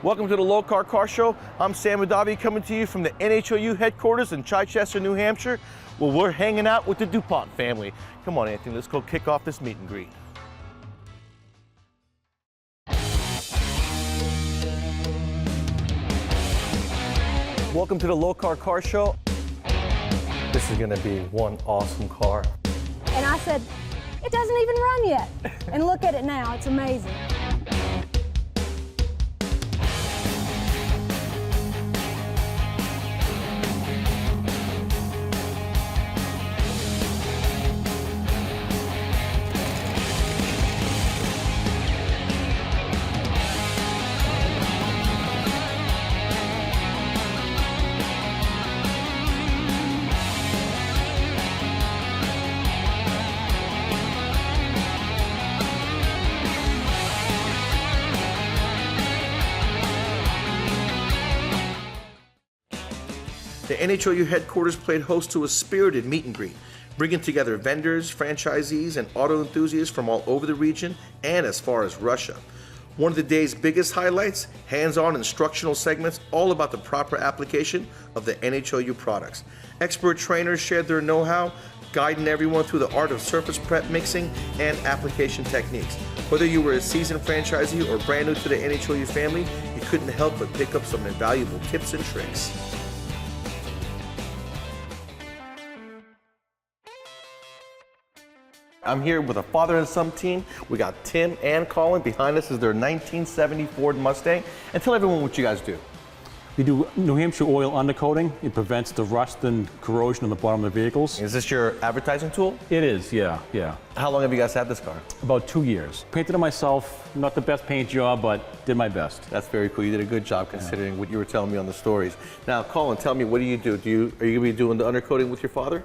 Welcome to the Lokar Car Show. I'm Sam Adavi coming to you from the NHOU headquarters in Chichester, New Hampshire, where we're hanging out with the DuPont family. Come on, Anthony, let's go kick off this meet and greet. Welcome to the Lokar Car Show. This is gonna be one awesome car. And I said, it doesn't even run yet. And look at it now, it's amazing. The NHOU headquarters played host to a spirited meet and greet, bringing together vendors, franchisees, and auto enthusiasts from all over the region and as far as Russia. One of the day's biggest highlights, hands-on instructional segments all about the proper application of the NHOU products. Expert trainers shared their know-how, guiding everyone through the art of surface prep mixing and application techniques. Whether you were a seasoned franchisee or brand new to the NHOU family, you couldn't help but pick up some invaluable tips and tricks. I'm here with a father and son team. We got Tim and Colin. Behind us is their 1970 Ford Mustang. And tell everyone what you guys do. We do New Hampshire Oil Undercoating. It prevents the rust and corrosion on the bottom of the vehicles. Is this your advertising tool? It is, yeah. How long have you guys had this car? About 2 years. Painted it myself. Not the best paint job, but did my best. That's very cool. You did a good job considering what you were telling me on the stories. Now, Colin, tell me, what do? Are you going to be doing the undercoating with your father?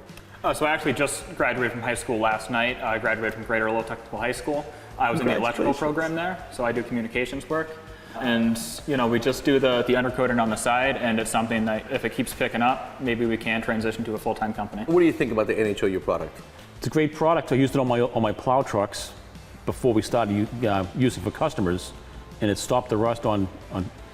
So I actually just graduated from high school last night. I graduated from Greater Lowell Technical High School. I was in the electrical program there, so I do communications work. And we just do the undercoating on the side, and it's something that if it keeps picking up, maybe we can transition to a full-time company. What do you think about the NHOU product? It's a great product. I used it on my plow trucks before we started using it for customers, and it stopped the rust on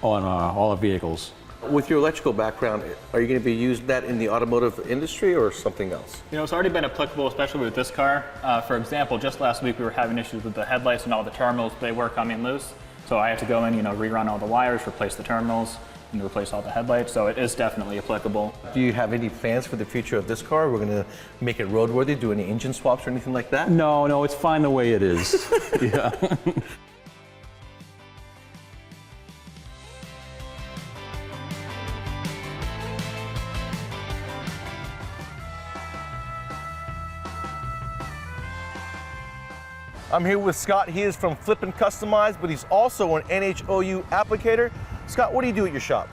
all our vehicles. With your electrical background, are you going to be using that in the automotive industry or something else? It's already been applicable, especially with this car. For example, just last week we were having issues with the headlights and all the terminals. They were coming loose. So I had to go in, rerun all the wires, replace the terminals, and replace all the headlights. So it is definitely applicable. Do you have any plans for the future of this car? We're going to make it roadworthy, do any engine swaps or anything like that? No, it's fine the way it is. Yeah. I'm here with Scott. He is from Flip and Customize, but he's also an NHOU applicator. Scott, what do you do at your shop?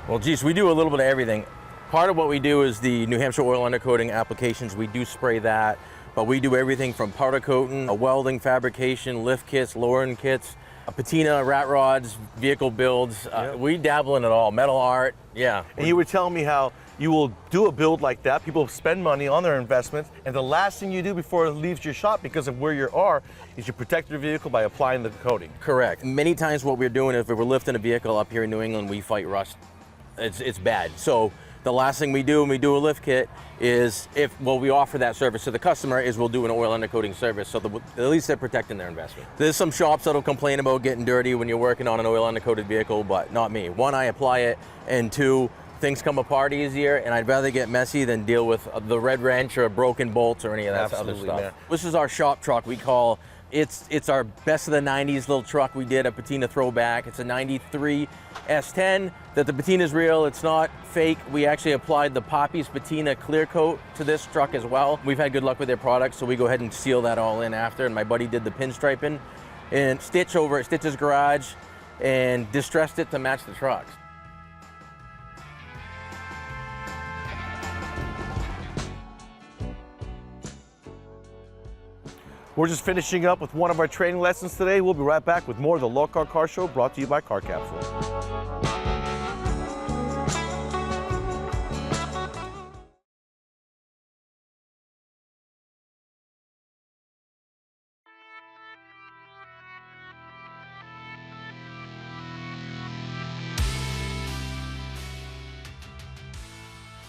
Well, geez, we do a little bit of everything. Part of what we do is the New Hampshire Oil Undercoating applications. We do spray that, but we do everything from powder coating, welding, fabrication, lift kits, lowering kits, patina, rat rods, vehicle builds. We dabble in it all, metal art, yeah. And you were telling me how you will do a build like that. People spend money on their investments, and the last thing you do before it leaves your shop, because of where you are, is you protect your vehicle by applying the coating. Correct. Many times what we're doing is if we're lifting a vehicle up here in New England, we fight rust. It's bad. So the last thing we do when we do a lift kit is we offer that service to the customer is we'll do an oil undercoating service, so at least they're protecting their investment. There's some shops that'll complain about getting dirty when you're working on an oil undercoated vehicle, but not me. One, I apply it, and two, things come apart easier, and I'd rather get messy than deal with the red wrench or broken bolts or any of that other stuff. Man. This is our shop truck. We call it's our best of the 90s little truck. We did a patina throwback. It's a 93 S10. That the patina is real, it's not fake. We actually applied the Poppy's patina clear coat to this truck as well. We've had good luck with their products, so we go ahead and seal that all in after, and my buddy did the pinstriping and stitch over at Stitch's Garage and distressed it to match the trucks. We're just finishing up with one of our training lessons today. We'll be right back with more of the Lokar Car Show, brought to you by Car Capsule.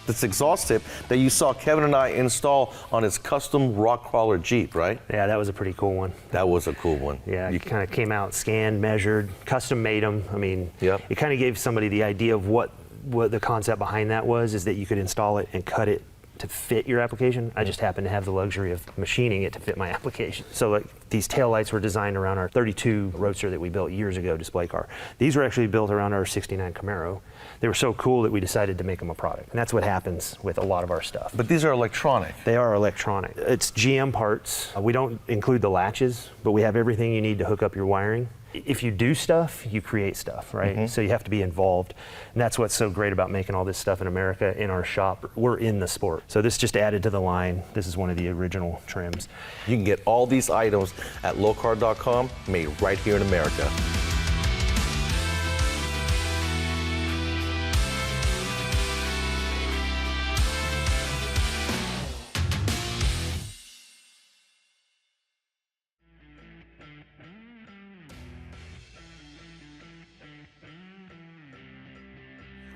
this exhaust tip that you saw Kevin and I install on his custom rock crawler Jeep, right? Yeah, that was a pretty cool one. That was a cool one. Yeah, you kind of came out, scanned, measured, custom made them. I mean, Yep. it kind of gave somebody the idea of what the concept behind that was, is that you could install it and cut it to fit your application. I just happen to have the luxury of machining it to fit my application. So like these taillights were designed around our 32 Roadster that we built years ago, display car. These were actually built around our 69 Camaro. They were so cool that we decided to make them a product. And that's what happens with a lot of our stuff. But these are electronic. They are electronic. It's GM parts. We don't include the latches, but we have everything you need to hook up your wiring. If you do stuff, you create stuff, right? So you have to be involved. And that's what's so great about making all this stuff in America in our shop. We're in the sport. So this just added to the line. This is one of the original trims. You can get all these items at Lokar.com, made right here in America.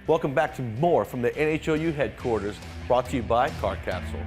Welcome back to more from the NHOU headquarters, brought to you by Car Capsule.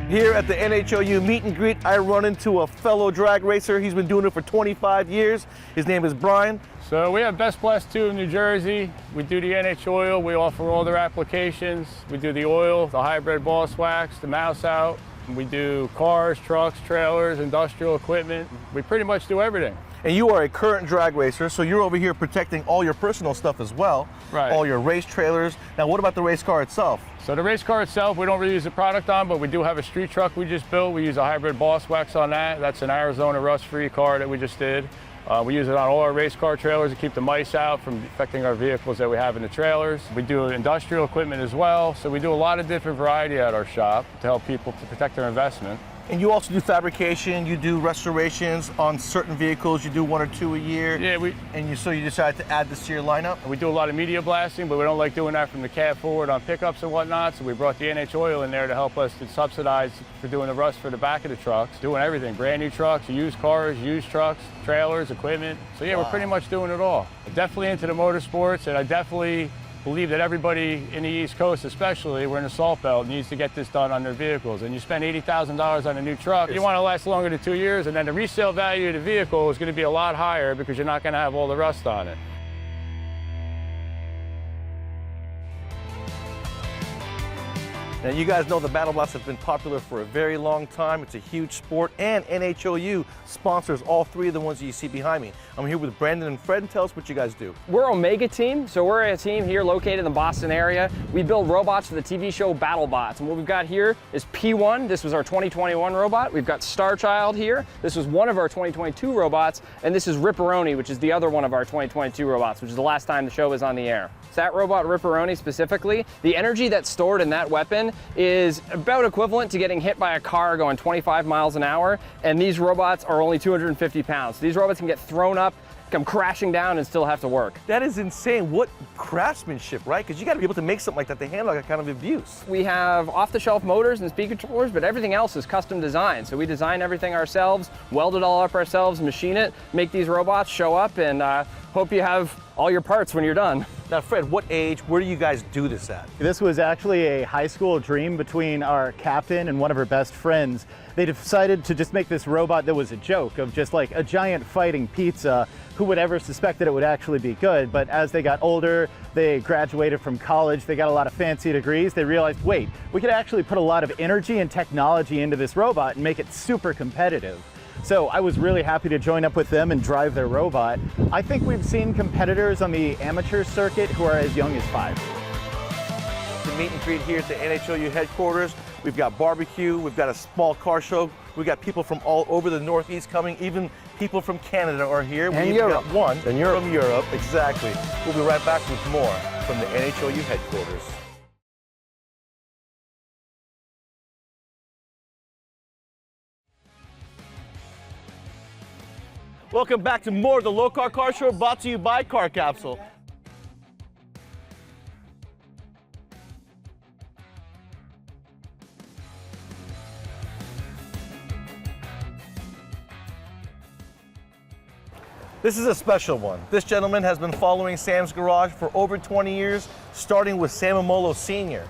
Here at the NHOU meet and greet, I run into a fellow drag racer. He's been doing it for 25 years. His name is Brian. So we have Best Blast 2 in New Jersey. We do the NH Oil. We offer all their applications. We do the oil, the hybrid boss wax, the mouse out. We do cars, trucks, trailers, industrial equipment. We pretty much do everything. And you are a current drag racer, so you're over here protecting all your personal stuff as well. Right. All your race trailers. Now, what about the race car itself? So the race car itself, we don't really use the product on, but we do have a street truck we just built. We use a hybrid boss wax on that. That's an Arizona rust-free car that we just did. We use it on all our race car trailers to keep the mice out from affecting our vehicles that we have in the trailers. We do industrial equipment as well, so we do a lot of different variety at our shop to help people to protect their investment. And you also do fabrication, you do restorations on certain vehicles, you do 1 or 2 a year. Yeah, So you decided to add this to your lineup? we do a lot of media blasting, but we don't like doing that from the cab forward on pickups and whatnot, so we brought the NH Oil in there to help us to subsidize for doing the rust for the back of the trucks, doing everything, brand new trucks, used cars, used trucks, trailers, equipment. So yeah, We're pretty much doing it all. Definitely into the motorsports, and I definitely believe that everybody in the East Coast, especially, we're in the Salt Belt, needs to get this done on their vehicles. And you spend $80,000 on a new truck, you want to last longer than 2 years, and then the resale value of the vehicle is going to be a lot higher because you're not going to have all the rust on it. Now, you guys know the Battlebots have been popular for a very long time. It's a huge sport, and NHOU sponsors all 3 of the ones that you see behind me. I'm here with Brandon and Fred, and tell us what you guys do. We're Omega Team, so we're a team here located in the Boston area. We build robots for the TV show Battlebots, and what we've got here is P1. This was our 2021 robot. We've got Starchild here. This was one of our 2022 robots, and this is Ripperoni, which is the other one of our 2022 robots, which is the last time the show was on the air. So that robot, Ripperoni specifically, the energy that's stored in that weapon is about equivalent to getting hit by a car going 25 miles an hour, and these robots are only 250 pounds. These robots can get thrown up, come crashing down, and still have to work. That is insane. What craftsmanship, right? Because you got to be able to make something like that to handle that kind of abuse. We have off-the-shelf motors and speed controllers, but everything else is custom designed. So we design everything ourselves, weld it all up ourselves, machine it, make these robots show up, and hope you have all your parts when you're done. Now, Fred, what age, where do you guys do this at? This was actually a high school dream between our captain and one of her best friends. They decided to just make this robot that was a joke of just like a giant fighting pizza. Who would ever suspect that it would actually be good? But as they got older, they graduated from college, they got a lot of fancy degrees, they realized, wait, we could actually put a lot of energy and technology into this robot and make it super competitive. So I was really happy to join up with them and drive their robot. I think we've seen competitors on the amateur circuit who are as young as 5. The meet and greet here at the NHOU headquarters. We've got barbecue, we've got a small car show, we've got people from all over the Northeast coming, even people from Canada are here. And we even Europe. got one from Europe, exactly. We'll be right back with more from the NHOU headquarters. Welcome back to more of the Lokar Car Show, brought to you by Car Capsule. This is a special one. This gentleman has been following Sam's Garage for over 20 years, starting with Sam Amolo Sr.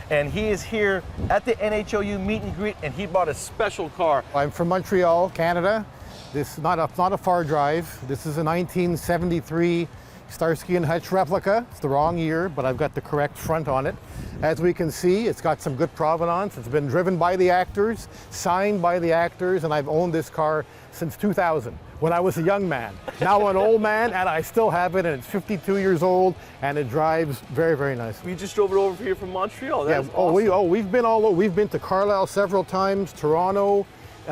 And he is here at the NHOU meet and greet, and he bought a special car. I'm from Montreal, Canada. This is not a far drive. This is a 1973 Starsky and Hutch replica. It's the wrong year, but I've got the correct front on it. As we can see, it's got some good provenance. It's been driven by the actors, signed by the actors, and I've owned this car since 2000, when I was a young man. Now an old man, and I still have it, and it's 52 years old, and it drives very, very nicely. We just drove it over here from Montreal. That's awesome. We've been all over. We've been to Carlisle several times, Toronto,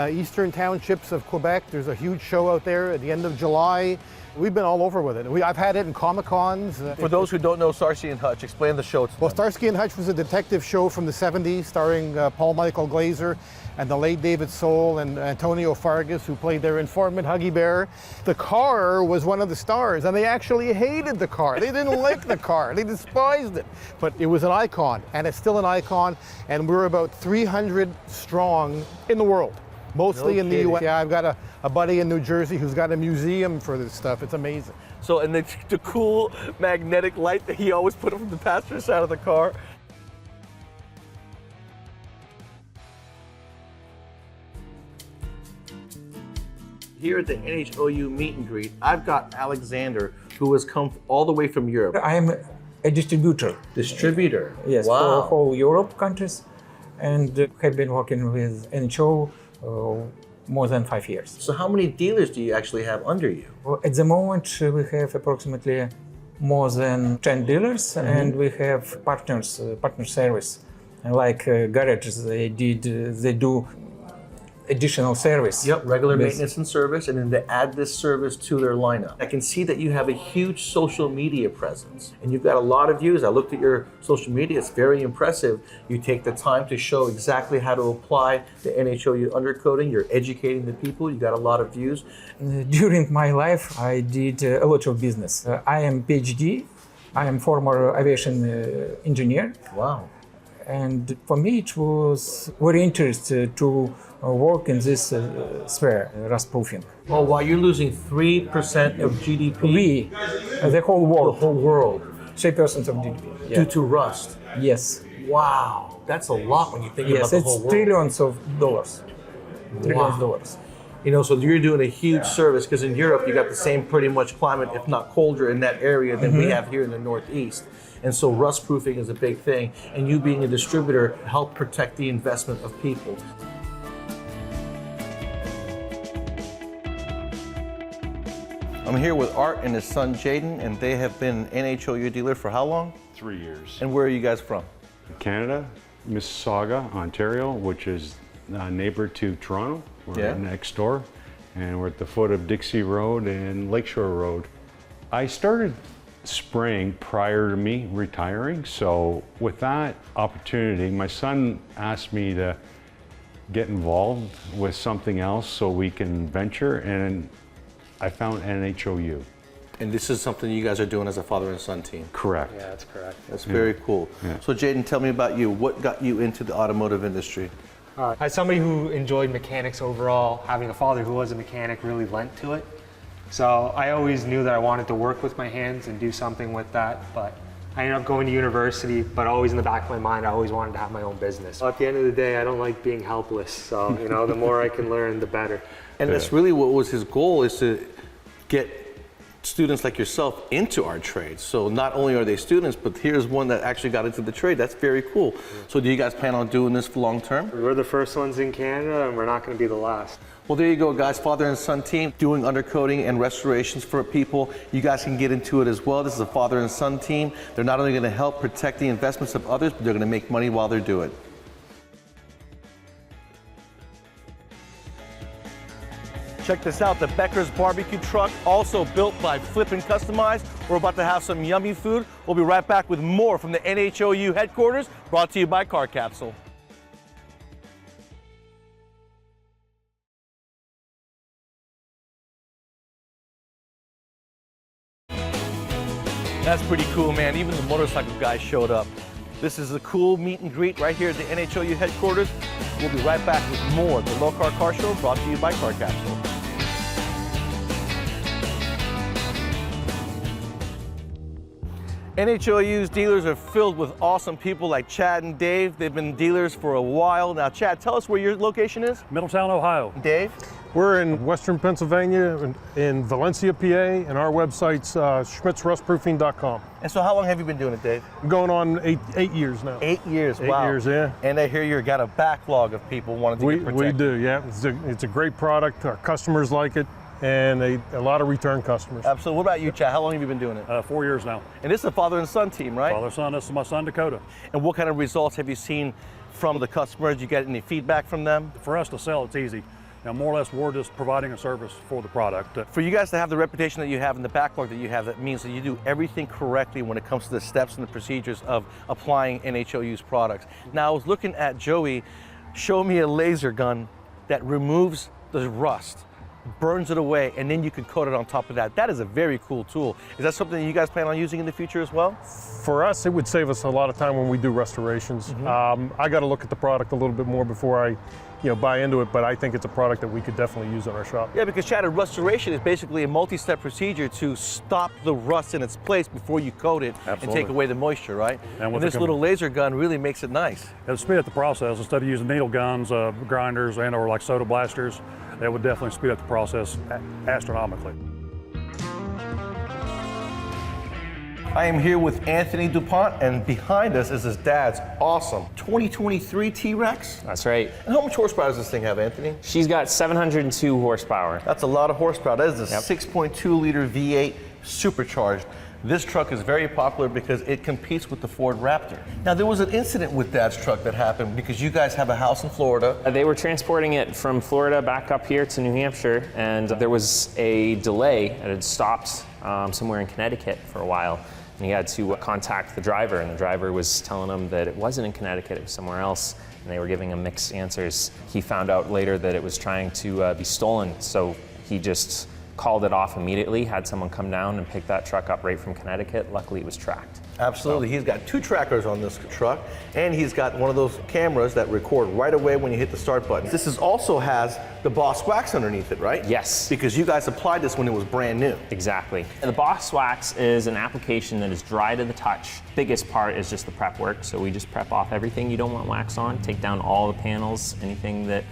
eastern townships of Quebec. There's a huge show out there at the end of July. We've been all over with it. I've had it in Comic-Cons. For those who don't know Starsky and Hutch, explain the show to them. Well, Starsky and Hutch was a detective show from the 70s starring Paul Michael Glaser and the late David Soul and Antonio Fargas, who played their informant Huggy Bear. The car was one of the stars, and they actually hated the car. They didn't like the car. They despised it. But it was an icon, and it's still an icon, and we're about 300 strong in the world. Mostly in the U.S. Yeah, I've got a buddy in New Jersey who's got a museum for this stuff. It's amazing. So, and the cool magnetic light that he always put from the passenger side of the car. Here at the NHOU meet and greet, I've got Alexander, who has come all the way from Europe. I am a distributor. Distributor? Yes, wow. For whole Europe countries, and have been working with NHOU more than 5 years. So how many dealers do you actually have under you? Well, at the moment, we have approximately more than 10 dealers, and we have partners, partner service, like garages. They do additional service. Yep, regular maintenance and service, and then they add this service to their lineup. I can see that you have a huge social media presence, and you've got a lot of views. I looked at your social media, it's very impressive. You take the time to show exactly how to apply the NHOU undercoating. You're educating the people. You got a lot of views. During my life, I did a lot of business. I am PhD. I am former aviation engineer. Wow. And for me, it was very interesting to work in this sphere, rustproofing. Well, while you're losing 3% of GDP, the whole world. The whole world. 3% of GDP. Due to rust. Yes. Wow, that's a lot when you think about the whole world. Yes, it's trillions of dollars. Trillions of dollars. You know, so you're doing a huge service, because in Europe you got the same pretty much climate, if not colder, in that area than we have here in the Northeast. And so rust proofing is a big thing, and you being a distributor help protect the investment of people. I'm here with Art and his son Jaden, and they have been an NHOU dealer for how long? 3 years. And where are you guys from? Canada, Mississauga, Ontario, which is neighbor to Toronto. We're next door, and we're at the foot of Dixie Road and Lakeshore Road. I started spraying prior to me retiring, so with that opportunity, my son asked me to get involved with something else so we can venture, and I found NHOU. And this is something you guys are doing as a father and son team? Correct. Yeah, that's correct. That's very cool. Yeah. So Jaden, tell me about you. What got you into the automotive industry? As somebody who enjoyed mechanics overall, having a father who was a mechanic really lent to it. So I always knew that I wanted to work with my hands and do something with that, but I ended up going to university, but always in the back of my mind, I always wanted to have my own business. At the end of the day, I don't like being helpless, so you know, the more I can learn, the better. And that's really what was his goal, is to get students like yourself into our trade. So not only are they students, but here's one that actually got into the trade. That's very cool. So do you guys plan on doing this for long term? We're the first ones in Canada, and we're not going to be the last. Well, there you go, guys. Father and son team doing undercoating and restorations for people. You guys can get into it as well. This is a father and son team. They're not only going to help protect the investments of others, but they're going to make money while they're doing it. Check this out, the Becker's barbecue truck, also built by Flip and Customized. We're about to have some yummy food. We'll be right back with more from the NHOU headquarters, brought to you by Car Capsule. That's pretty cool, man. Even the motorcycle guys showed up. This is a cool meet and greet right here at the NHOU headquarters. We'll be right back with more of the Lokar Car Show, brought to you by Car Capsule. NHOU's dealers are filled with awesome people like Chad and Dave. They've been dealers for a while. Now, Chad, tell us where your location is. Middletown, Ohio. Dave? We're in Western Pennsylvania, in Valencia, PA, and our website's schmitzrustproofing.com. And so how long have you been doing it, Dave? Going on eight years now. 8 years, wow. 8 years, yeah. And I hear you've got a backlog of people wanting to get protected. We do, yeah. It's a great product. Our customers like it, and a lot of return customers. Absolutely. What about you, Chad? How long have you been doing it? 4 years now. And this is a father and son team, right? Father, son, this is my son, Dakota. And what kind of results have you seen from the customers? Did you get any feedback from them? For us to sell, it's easy. Now, more or less, we're just providing a service for the product. For you guys to have the reputation that you have and the backlog that you have, that means that you do everything correctly when it comes to the steps and the procedures of applying NHOU's products. Now, I was looking at Joey show me a laser gun that removes the rust, burns it away, and then you can coat it on top of that. That is a very cool tool. Is that something that you guys plan on using in the future as well? For us, it would save us a lot of time when we do restorations. I got to look at the product a little bit more before I buy into it, but I think it's a product that we could definitely use in our shop. Yeah, because Chad, restoration is basically a multi-step procedure to stop the rust in its place before you coat it and take away the moisture, right? And this little laser gun really makes it nice. It'll speed up the process. Instead of using needle guns, grinders, and or like soda blasters, that would definitely speed up the process astronomically. I am here with Anthony DuPont, and behind us is his dad's awesome 2023 T-Rex. That's right. And how much horsepower does this thing have, Anthony? She's got 702 horsepower. That's a lot of horsepower. That is a 6.2 liter V8 supercharged. This truck is very popular because it competes with the Ford Raptor. Now, there was an incident with Dad's truck that happened because you guys have a house in Florida. They were transporting it from Florida back up here to New Hampshire, and there was a delay. It had stopped somewhere in Connecticut for a while. And he had to contact the driver, and the driver was telling him that it wasn't in Connecticut, it was somewhere else, and they were giving him mixed answers. He found out later that it was trying to be stolen, so he just called it off immediately, had someone come down and pick that truck up right from Connecticut. Luckily, it was tracked. Absolutely. He's got 2 trackers on this truck, and he's got one of those cameras that record right away when you hit the start button. This also has the Boss Wax underneath it, right? Yes. Because you guys applied this when it was brand new. Exactly. And the Boss Wax is an application that is dry to the touch. Biggest part is just the prep work, so we just prep off everything you don't want wax on, take down all the panels, anything that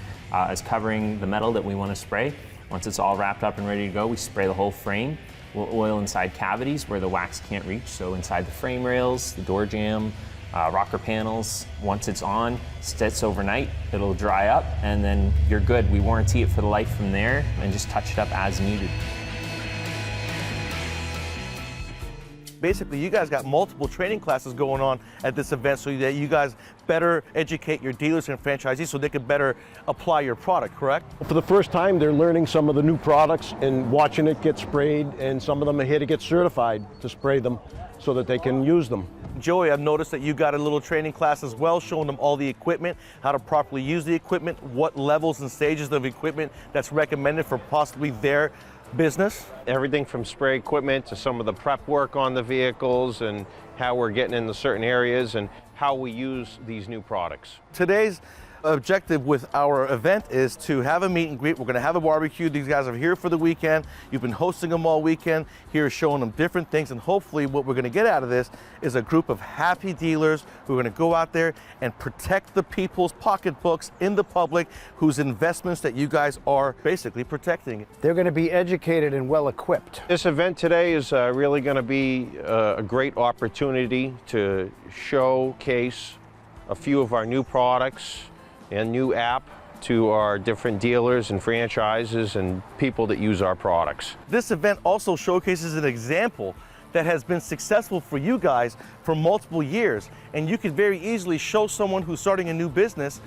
is covering the metal that we want to spray. Once it's all wrapped up and ready to go, we spray the whole frame. We'll oil inside cavities where the wax can't reach, so inside the frame rails, the door jamb, rocker panels. Once it's on, sits overnight, it'll dry up, and then you're good. We warranty it for the life from there and just touch it up as needed. Basically, you guys got multiple training classes going on at this event so that you guys better educate your dealers and franchisees so they can better apply your product, correct? For the first time, they're learning some of the new products and watching it get sprayed, and some of them are here to get certified to spray them so that they can use them. Joey, I've noticed that you got a little training class as well, showing them all the equipment, how to properly use the equipment, what levels and stages of equipment that's recommended for possibly their business. Everything from spray equipment to some of the prep work on the vehicles and how we're getting into certain areas and how we use these new products. Today's objective with our event is to have a meet and greet. We're going to have a barbecue. These guys are here for the weekend. You've been hosting them all weekend, here showing them different things, and hopefully what we're going to get out of this is a group of happy dealers who are going to go out there and protect the people's pocketbooks in the public whose investments that you guys are basically protecting. They're going to be educated and well equipped. This event today is really going to be a great opportunity to showcase a few of our new products and new app to our different dealers and franchises and people that use our products. This event also showcases an example that has been successful for you guys for multiple years, and you could very easily show someone who's starting a new business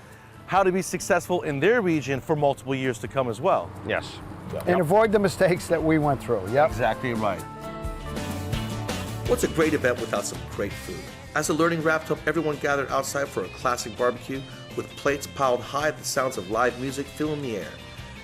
how to be successful in their region for multiple years to come as well. Yes. And avoid the mistakes that we went through. Yep. Exactly right. What's a great event without some great food? As the learning wrapped up, everyone gathered outside for a classic barbecue with plates piled high, the sounds of live music filling the air.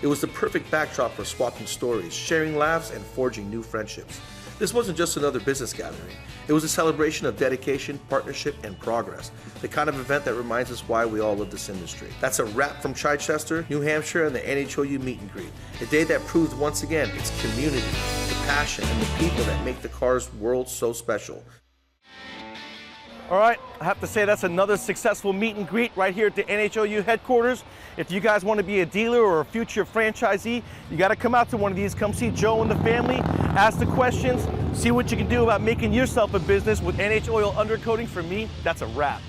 It was the perfect backdrop for swapping stories, sharing laughs, and forging new friendships. This wasn't just another business gathering. It was a celebration of dedication, partnership, and progress. The kind of event that reminds us why we all love this industry. That's a wrap from Chichester, New Hampshire, and the NHOU Meet and Greet. A day that proved once again its community, the passion, and the people that make the cars world so special. All right, I have to say that's another successful meet and greet right here at the NHOU headquarters. If you guys want to be a dealer or a future franchisee, you got to come out to one of these. Come see Joe and the family, ask the questions, see what you can do about making yourself a business with NH Oil Undercoating. For me, that's a wrap.